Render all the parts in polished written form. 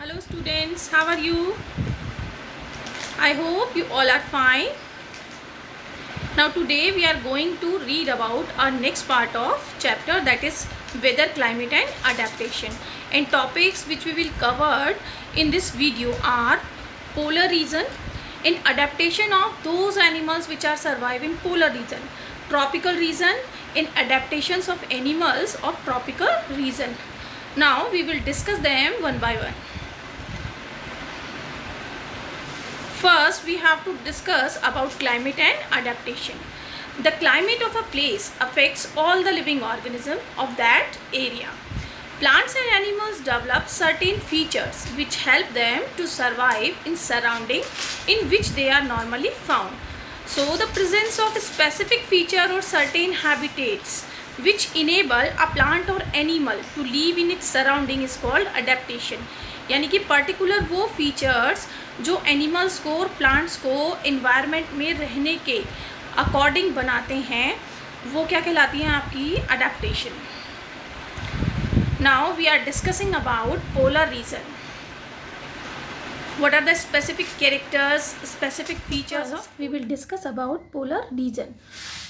Hello students, how are you? I hope you all are fine. Now today we are going to read about our next part of chapter, that is weather, climate and adaptation. And topics which we will cover in this video are polar region and adaptation of those animals which are surviving polar region, tropical region and adaptations of animals of tropical region. Now we will discuss them one by one. First, we have to discuss about climate and adaptation. The climate of a place affects all the living organisms of that area. Plants and animals develop certain features which help them to survive in surroundings in which they are normally found. So, the presence of a specific feature or certain habitats which enable a plant or animal to live in its surrounding is called adaptation. यानी कि particular वो features जो animals को और plants को environment में रहने के अकॉर्डिंग बनाते हैं वो क्या कहलाती हैं आपकी adaptation. Now we are discussing about polar region. What are the specific characters, specific features of? We will discuss about polar region.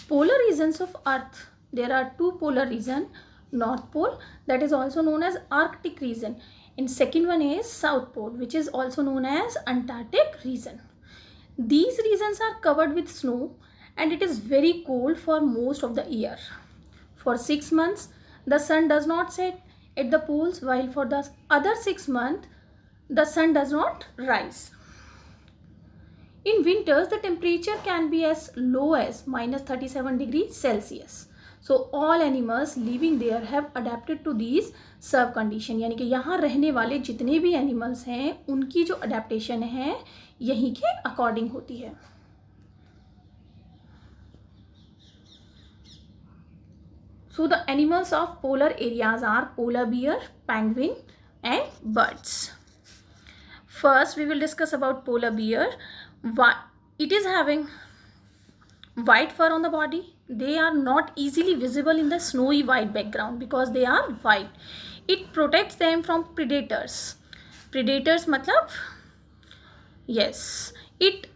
Polar regions of Earth. There are two polar region. North Pole, that is also known as Arctic region, and second one is South Pole, which is also known as Antarctic region. These regions are covered with snow and it is very cold for most of the year. For 6 months, the sun does not set at the poles, while for the other 6 months, the sun does not rise. In winters, the temperature can be as low as -37 degrees Celsius. So all animals living there have adapted to these severe condition. यानी कि यहाँ रहने वाले जितने भी animals हैं उनकी जो अडेप्टेशन है यहीं के अकॉर्डिंग होती है. So the animals of polar areas are polar bear, penguin and birds. First we will discuss about polar bear. It is having white fur on the body. They are not easily visible in the snowy white background because they are white. It protects them from predators. Predators matlab, yes, it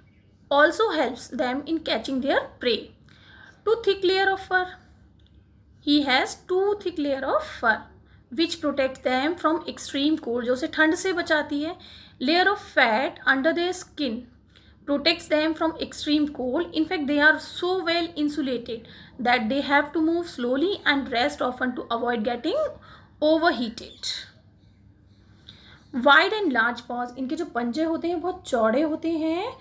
also helps them in catching their prey. Two thick layer of fur. He has two thick layer of fur which protects them from extreme cold, जो उसे ठंड से बचाती है. Layer of fat under their skin protects them from extreme cold. In fact, they are so well insulated that they have to move slowly and rest often to avoid getting overheated. Wide and large paws. इनके जो पंजे होते हैं बहुत चौड़े होते हैं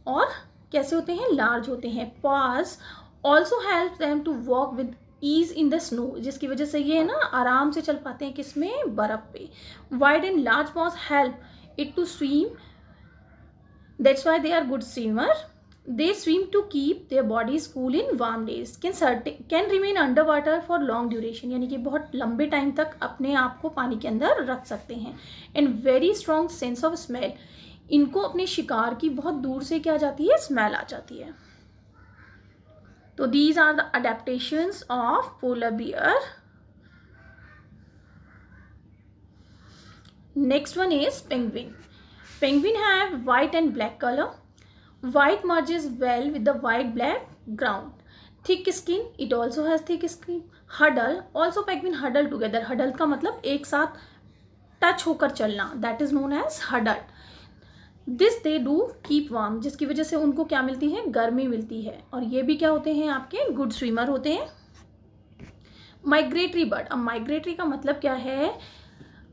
और कैसे होते हैं, लार्ज होते हैं. paws also helps them to walk with ease in the snow, जिसकी वजह से ये ना आराम से चल पाते हैं किसमें, बर्फ पे. Wide and large paws help it to swim. That's why they are good swimmer. They swim to keep their bodies cool in warm days. Can remain underwater for long duration. यानी कि बहुत लंबे टाइम तक अपने आप को पानी के अंदर रख सकते हैं. And very strong sense of smell. इनको अपने शिकार की बहुत दूर से क्या जाती है, स्मेल आ जाती है. तो these are the adaptations of polar bear. Next one is penguin. Penguin have white and black color. White merges well with the white black ground. Thick skin. It also has thick skin. Huddle. Also penguin huddle together. Huddle का मतलब एक साथ touch होकर चलना. That is known as huddle. This they do keep warm. जिसकी वजह से उनको क्या मिलती है, गर्मी मिलती है. और ये भी क्या होते हैं, आपके गुड स्विमर होते हैं. Migratory bird. अब माइग्रेटरी का मतलब क्या है,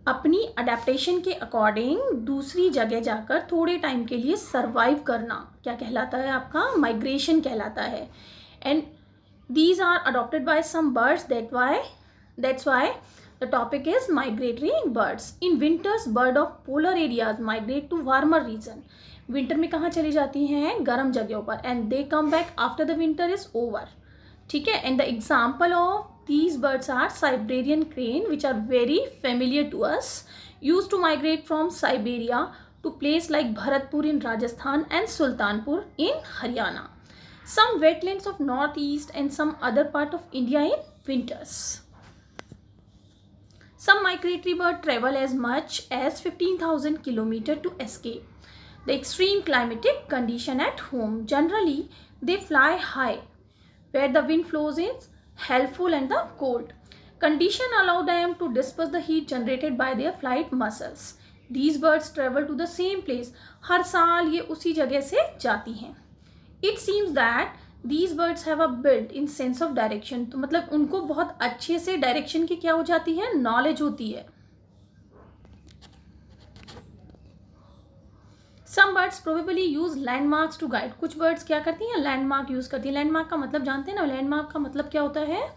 अपनी अडेप्टेशन के अकॉर्डिंग दूसरी जगह जाकर थोड़े टाइम के लिए सरवाइव करना क्या कहलाता है, आपका माइग्रेशन कहलाता है. And these are adopted by some birds. That's why the topic is migratory birds. In winters bird of polar areas migrate to warmer region. Winter में कहाँ चली जाती हैं, गर्म जगहों पर. And they come back after the winter is over. ठीक है. And the example of these birds are Siberian crane, which are very familiar to us, used to migrate from Siberia to place like Bharatpur in Rajasthan and Sultanpur in Haryana. Some wetlands of northeast and some other part of India in winters. Some migratory birds travel as much as 15,000 kilometers to escape the extreme climatic condition at home. Generally, they fly high, where the wind flows is helpful and the cold condition allow them to disperse the heat generated by their flight muscles. These birds travel to the same place. हर साल ये उसी जगह से जाती हैं. It seems that these birds have a built-in sense of direction. तो मतलब उनको बहुत अच्छे से डायरेक्शन की क्या हो जाती है, नॉलेज होती है. Some birds probably use landmarks to guide. कुछ birds क्या करती हैं, लैंडमार्क यूज करती हैं. लैंडमार्क का मतलब जानते हैं ना, लैंडमार्क का मतलब क्या होता है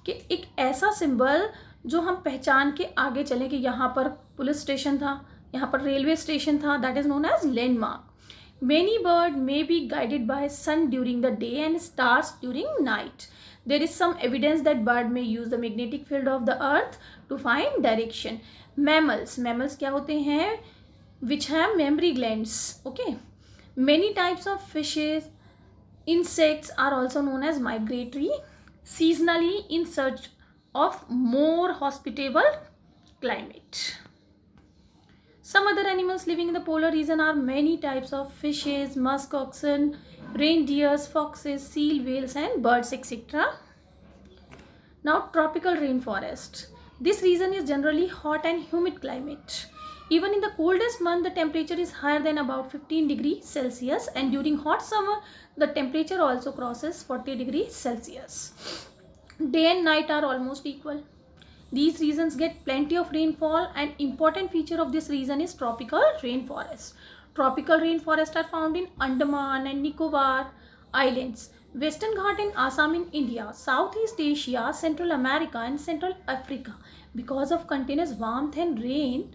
कि एक ऐसा सिंबल जो हम पहचान के आगे चलें कि यहाँ पर पुलिस स्टेशन था, यहाँ पर रेलवे स्टेशन था, that is known as landmark. Many birds may be guided by sun during the day and stars during night. There is some evidence that bird may use the magnetic field of the earth to find direction. Mammals क्या होते हैं? Which have mammary glands. Okay. Many types of fishes, insects are also known as migratory, seasonally in search of more hospitable climate. Some other animals living in the polar region are many types of fishes, musk oxen, reindeers, foxes, seal, whales and birds, etc. Now tropical rainforest. This region is generally hot and humid climate. Even in the coldest month, the temperature is higher than about 15 degrees Celsius, and during hot summer, the temperature also crosses 40 degrees Celsius. Day and night are almost equal. These regions get plenty of rainfall. An important feature of this region is tropical rainforest. Tropical rainforests are found in Andaman and Nicobar Islands, Western Ghat and Assam in India, Southeast Asia, Central America and Central Africa. Because of continuous warmth and rain,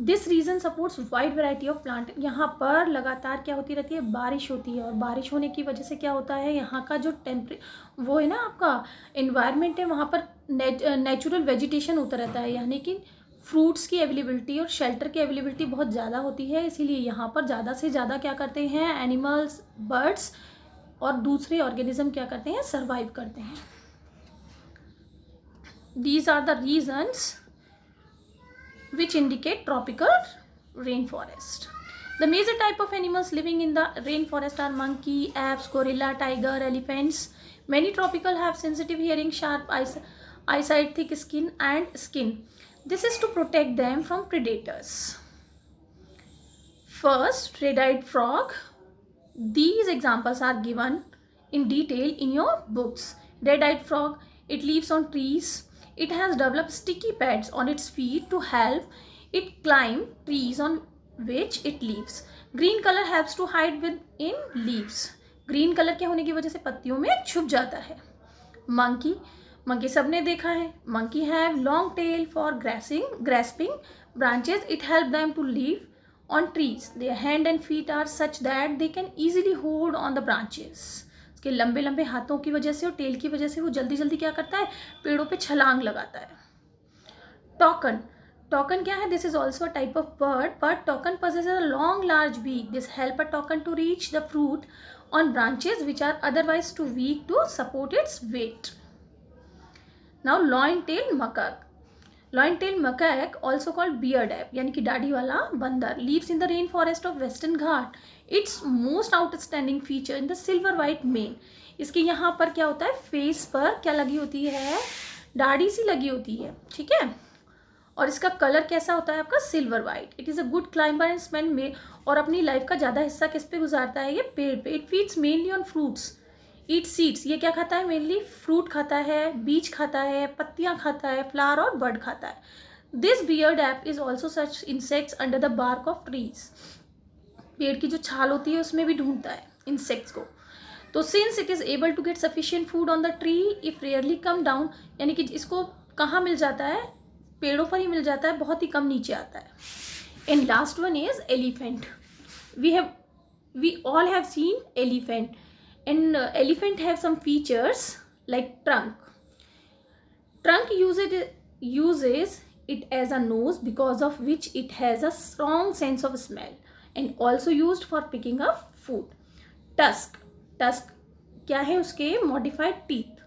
this region supports wide variety of plant. यहाँ पर लगातार क्या होती रहती है, बारिश होती है, और बारिश होने की वजह से क्या होता है, यहाँ का जो वो है ना आपका एनवायरनमेंट है, वहाँ पर नेचुरल वेजिटेशन होता रहता है, यानी कि फ्रूट्स की अवेलेबिलिटी और शेल्टर की अवेलेबिलिटी बहुत ज़्यादा होती है. इसीलिए यहाँ पर ज़्यादा से ज़्यादा क्या करते हैं, एनिमल्स, बर्ड्स और दूसरे ऑर्गेनिज्म क्या करते हैं, सर्वाइव करते हैं. These are the regions which indicate tropical rainforest. The major type of animals living in the rainforest are monkey, apes, gorilla, tiger, elephants. Many tropical have sensitive hearing, sharp eyesight, thick skin and skin. This is to protect them from predators. First, red-eyed frog. These examples are given in detail in your books. Red-eyed frog, it lives on trees. It has developed sticky pads on its feet to help it climb trees on which it lives. Green color helps to hide within leaves. Green color के होने की वजह से पत्तियों में छुप जाता है. Monkey सबने देखा है. Monkey have long tail for grasping branches. It helps them to live on trees. Their hand and feet are such that they can easily hold on the branches. के लंबे लंबे हाथों की वजह से और टेल की वजह से वो जल्दी जल्दी क्या करता है, पेड़ों पे छलांग लगाता है. टॉकन क्या है, this is also a type of bird, but token possesses a long large beak. This help a toucan to reach the fruit on branches which are otherwise too weak to support its weight. Now loin-tailed macaque. Loin-tailed macaque, also called beard ape, यानी कि दाढ़ी वाला बंदर, lives in the rainforest of Western Ghat. Its most outstanding feature in the silver white mane. इसके यहाँ पर क्या होता है, फेस पर क्या लगी होती है, दाढ़ी सी लगी होती है, ठीक है, और इसका कलर कैसा होता है आपका, silver white. It is a good climber and spend में, और अपनी लाइफ का ज़्यादा हिस्सा किस पे गुजारता है, ये पेड़ पे. It feeds mainly on fruits, eat seeds. ये क्या खाता है, मेनली फ्रूट खाता है, बीज खाता है, पत्तियाँ खाता है, फ्लावर और बर्ड खाता है. This beard ape is also search insects under the bark of trees. पेड़ की जो छाल होती है उसमें भी ढूंढता है इंसेक्ट्स को. तो since it is able to get sufficient food on the tree, if rarely come down, यानी कि इसको कहाँ मिल जाता है, पेड़ों पर ही मिल जाता है, बहुत ही कम नीचे आता है. And last one is elephant. We all have seen elephant, and elephant have some features like trunk uses it as a nose, because of which it has a strong sense of smell, and also used for picking up food. Tusk क्या है, उसके modified teeth.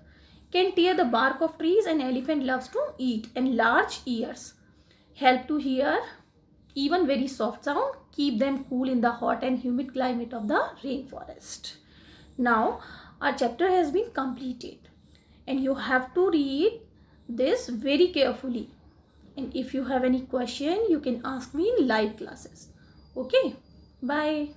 can tear the bark of trees, and elephant loves to eat, and large ears help to hear even very soft sound, keep them cool in the hot and humid climate of the rainforest. Now our chapter has been completed, and you have to read this very carefully, and if you have any question you can ask me in live classes. Okay, bye.